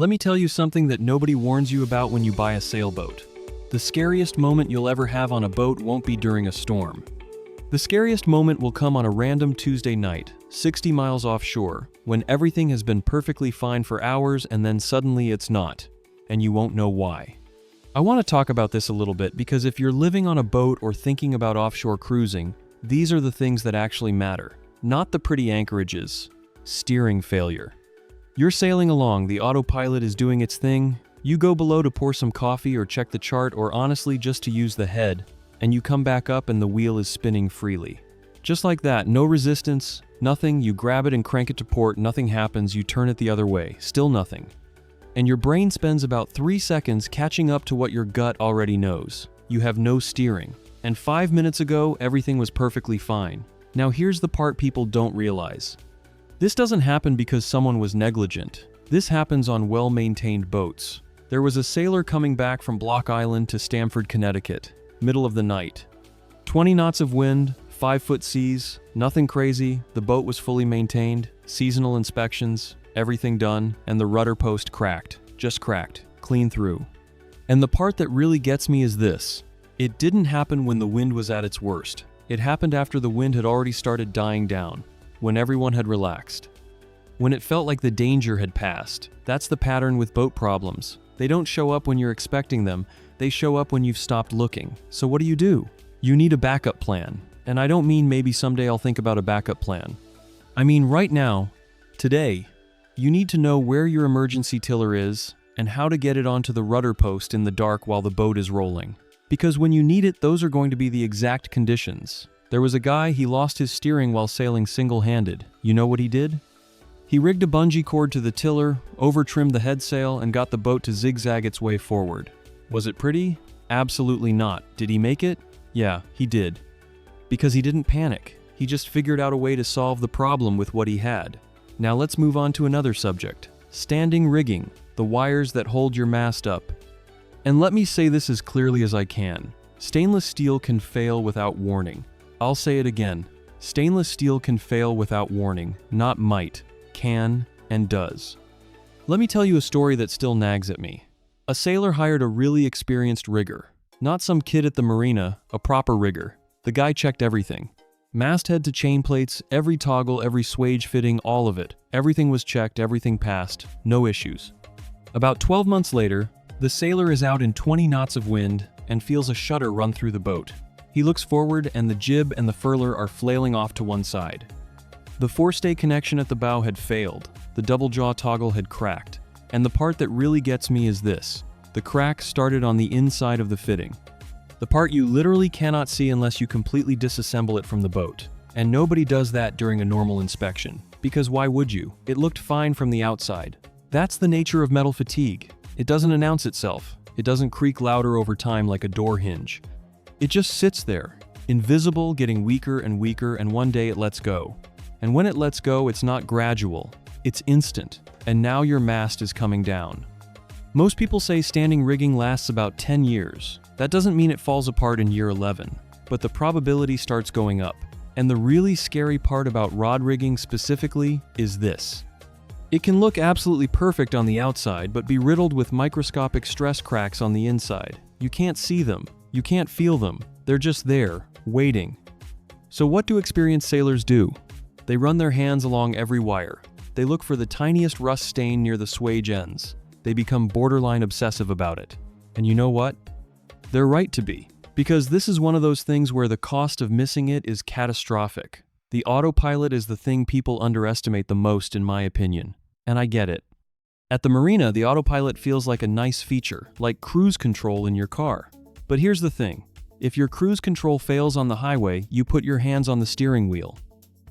Let me tell you something that nobody warns you about when you buy a sailboat. The scariest moment you'll ever have on a boat won't be during a storm. The scariest moment will come on a random Tuesday night, 60 miles offshore, when everything has been perfectly fine for hours and then suddenly it's not, and you won't know why. I want to talk about this a little bit because if you're living on a boat or thinking about offshore cruising, these are the things that actually matter, not the pretty anchorages. Steering failure. You're sailing along, the autopilot is doing its thing, you go below to pour some coffee or check the chart or honestly just to use the head, and you come back up and the wheel is spinning freely. Just like that, no resistance, nothing, you grab it and crank it to port, nothing happens, you turn it the other way, still nothing. And your brain spends about 3 seconds catching up to what your gut already knows. You have no steering. And 5 minutes ago, everything was perfectly fine. Now here's the part people don't realize. This doesn't happen because someone was negligent. This happens on well-maintained boats. There was a sailor coming back from Block Island to Stamford, Connecticut, middle of the night. 20 knots of wind, 5-foot seas, nothing crazy, the boat was fully maintained, seasonal inspections, everything done, and the rudder post cracked. Just cracked, clean through. And the part that really gets me is this. It didn't happen when the wind was at its worst. It happened after the wind had already started dying down, when everyone had relaxed. When it felt like the danger had passed. That's the pattern with boat problems. They don't show up when you're expecting them, they show up when you've stopped looking. So what do? You need a backup plan. And I don't mean maybe someday I'll think about a backup plan. I mean right now, today, you need to know where your emergency tiller is and how to get it onto the rudder post in the dark while the boat is rolling. Because when you need it, those are going to be the exact conditions. There was a guy, he lost his steering while sailing single-handed. You know what he did? He rigged a bungee cord to the tiller, over-trimmed the head sail, and got the boat to zigzag its way forward. Was it pretty? Absolutely not. Did he make it? Yeah, he did. Because he didn't panic. He just figured out a way to solve the problem with what he had. Now let's move on to another subject. Standing rigging, the wires that hold your mast up. And let me say this as clearly as I can. Stainless steel can fail without warning. I'll say it again. Stainless steel can fail without warning, not might, can, and does. Let me tell you a story that still nags at me. A sailor hired a really experienced rigger. Not some kid at the marina, a proper rigger. The guy checked everything. Masthead to chain plates, every toggle, every swage fitting, all of it. Everything was checked, everything passed, no issues. About 12 months later, the sailor is out in 20 knots of wind and feels a shudder run through the boat. He looks forward and the jib and the furler are flailing off to one side. The forestay connection at the bow had failed, the double jaw toggle had cracked, and the part that really gets me is this. The crack started on the inside of the fitting. The part you literally cannot see unless you completely disassemble it from the boat. And nobody does that during a normal inspection. Because why would you? It looked fine from the outside. That's the nature of metal fatigue. It doesn't announce itself. It doesn't creak louder over time like a door hinge. It just sits there, invisible, getting weaker and weaker, and one day it lets go. And when it lets go, it's not gradual, it's instant, and now your mast is coming down. Most people say standing rigging lasts about 10 years. That doesn't mean it falls apart in year 11, but the probability starts going up. And the really scary part about rod rigging specifically is this. It can look absolutely perfect on the outside, but be riddled with microscopic stress cracks on the inside. You can't see them. You can't feel them. They're just there, waiting. So what do experienced sailors do? They run their hands along every wire. They look for the tiniest rust stain near the swage ends. They become borderline obsessive about it. And you know what? They're right to be. Because this is one of those things where the cost of missing it is catastrophic. The autopilot is the thing people underestimate the most, in my opinion. And I get it. At the marina, the autopilot feels like a nice feature, like cruise control in your car. But here's the thing. If your cruise control fails on the highway, you put your hands on the steering wheel.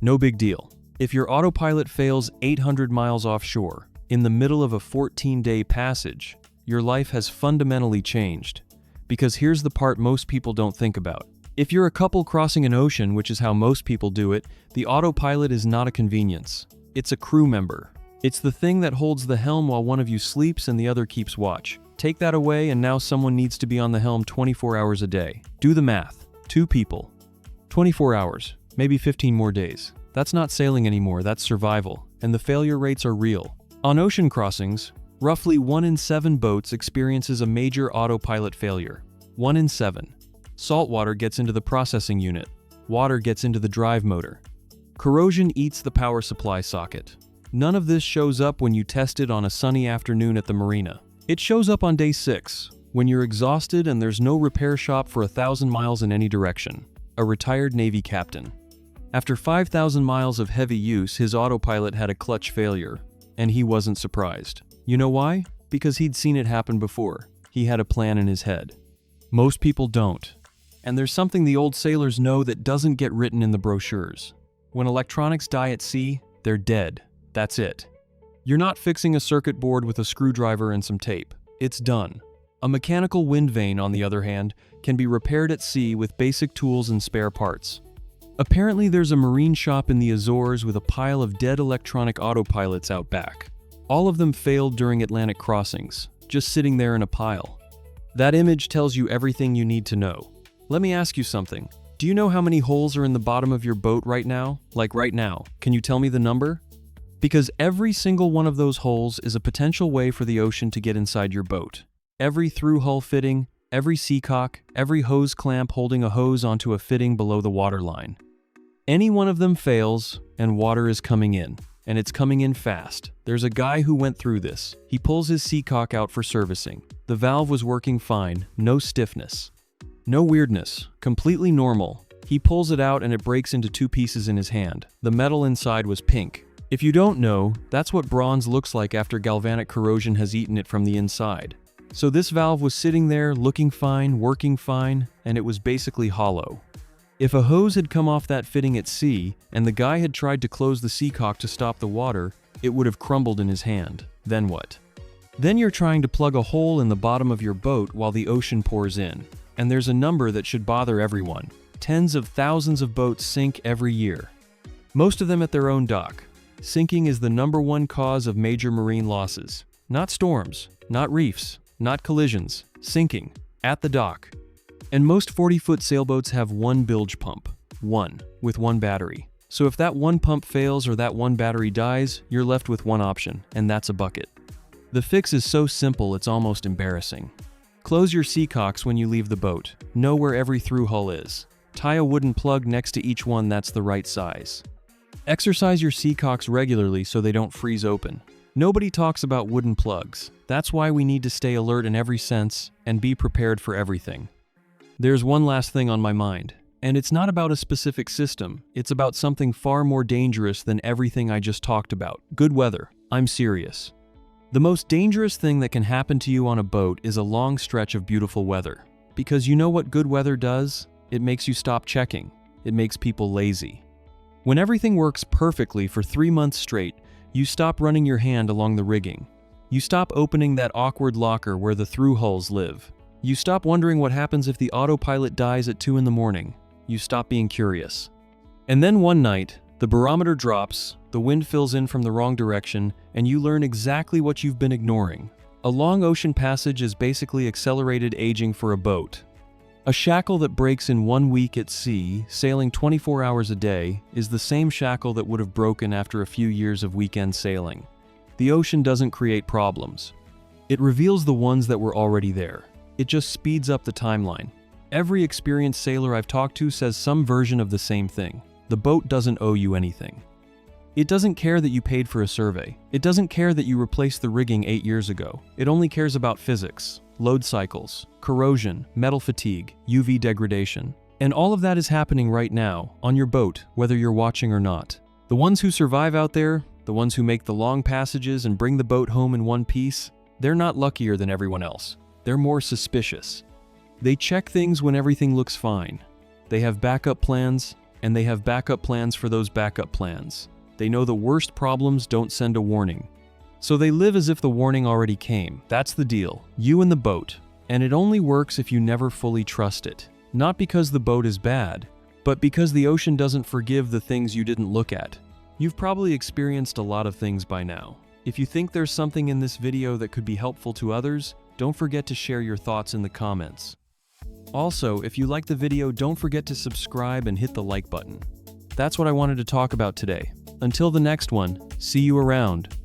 No big deal. If your autopilot fails 800 miles offshore, in the middle of a 14-day passage, your life has fundamentally changed. Because here's the part most people don't think about. If you're a couple crossing an ocean, which is how most people do it, the autopilot is not a convenience. It's a crew member. It's the thing that holds the helm while one of you sleeps and the other keeps watch. Take that away and now someone needs to be on the helm 24 hours a day. Do the math. 2 people. 24 hours. Maybe 15 more days. That's not sailing anymore, that's survival. And the failure rates are real. On ocean crossings, Roughly 1 in 7 boats experiences a major autopilot failure. 1 in 7. Salt water gets into the processing unit. Water gets into the drive motor. Corrosion eats the power supply socket. None of this shows up when you test it on a sunny afternoon at the marina. It shows up on day 6, when you're exhausted and there's no repair shop for 1,000 miles in any direction. A retired Navy captain. After 5,000 miles of heavy use, his autopilot had a clutch failure, and he wasn't surprised. You know why? Because he'd seen it happen before. He had a plan in his head. Most people don't. And there's something the old sailors know that doesn't get written in the brochures. When electronics die at sea, they're dead. That's it. You're not fixing a circuit board with a screwdriver and some tape. It's done. A mechanical wind vane, on the other hand, can be repaired at sea with basic tools and spare parts. Apparently there's a marine shop in the Azores with a pile of dead electronic autopilots out back. All of them failed during Atlantic crossings, just sitting there in a pile. That image tells you everything you need to know. Let me ask you something. Do you know how many holes are in the bottom of your boat right now? Like right now. Can you tell me the number? Because every single one of those holes is a potential way for the ocean to get inside your boat. Every through-hull fitting, every seacock, every hose clamp holding a hose onto a fitting below the waterline. Any one of them fails, and water is coming in. And it's coming in fast. There's a guy who went through this. He pulls his seacock out for servicing. The valve was working fine, no stiffness. No weirdness, completely normal. He pulls it out and it breaks into 2 pieces in his hand. The metal inside was pink. If you don't know, that's what bronze looks like after galvanic corrosion has eaten it from the inside. So this valve was sitting there, looking fine, working fine, and it was basically hollow. If a hose had come off that fitting at sea, and the guy had tried to close the seacock to stop the water, it would have crumbled in his hand. Then what? Then you're trying to plug a hole in the bottom of your boat while the ocean pours in. And there's a number that should bother everyone. Tens of thousands of boats sink every year. Most of them at their own dock. Sinking is the #1 cause of major marine losses. Not storms, not reefs, not collisions. Sinking. At the dock. And most 40-foot sailboats have one bilge pump. One. With one battery. So if that one pump fails or that one battery dies, you're left with one option, and that's a bucket. The fix is so simple it's almost embarrassing. Close your seacocks when you leave the boat. Know where every through hull is. Tie a wooden plug next to each one that's the right size. Exercise your seacocks regularly so they don't freeze open. Nobody talks about wooden plugs. That's why we need to stay alert in every sense and be prepared for everything. There's one last thing on my mind, and it's not about a specific system, it's about something far more dangerous than everything I just talked about. Good weather. I'm serious. The most dangerous thing that can happen to you on a boat is a long stretch of beautiful weather. Because you know what good weather does? It makes you stop checking. It makes people lazy. When everything works perfectly for 3 months straight, you stop running your hand along the rigging. You stop opening that awkward locker where the through hulls live. You stop wondering what happens if the autopilot dies at 2 in the morning. You stop being curious. And then one night, the barometer drops, the wind fills in from the wrong direction, and you learn exactly what you've been ignoring. A long ocean passage is basically accelerated aging for a boat. A shackle that breaks in 1 week at sea, sailing 24 hours a day, is the same shackle that would have broken after a few years of weekend sailing. The ocean doesn't create problems. It reveals the ones that were already there. It just speeds up the timeline. Every experienced sailor I've talked to says some version of the same thing. The boat doesn't owe you anything. It doesn't care that you paid for a survey. It doesn't care that you replaced the rigging 8 years ago. It only cares about physics, load cycles, corrosion, metal fatigue, UV degradation. And all of that is happening right now, on your boat, whether you're watching or not. The ones who survive out there, the ones who make the long passages and bring the boat home in one piece, they're not luckier than everyone else. They're more suspicious. They check things when everything looks fine. They have backup plans, and they have backup plans for those backup plans. They know the worst problems don't send a warning. So they live as if the warning already came. That's the deal. You and the boat. And it only works if you never fully trust it. Not because the boat is bad, but because the ocean doesn't forgive the things you didn't look at. You've probably experienced a lot of things by now. If you think there's something in this video that could be helpful to others, don't forget to share your thoughts in the comments. Also, if you liked the video, don't forget to subscribe and hit the like button. That's what I wanted to talk about today. Until the next one, see you around.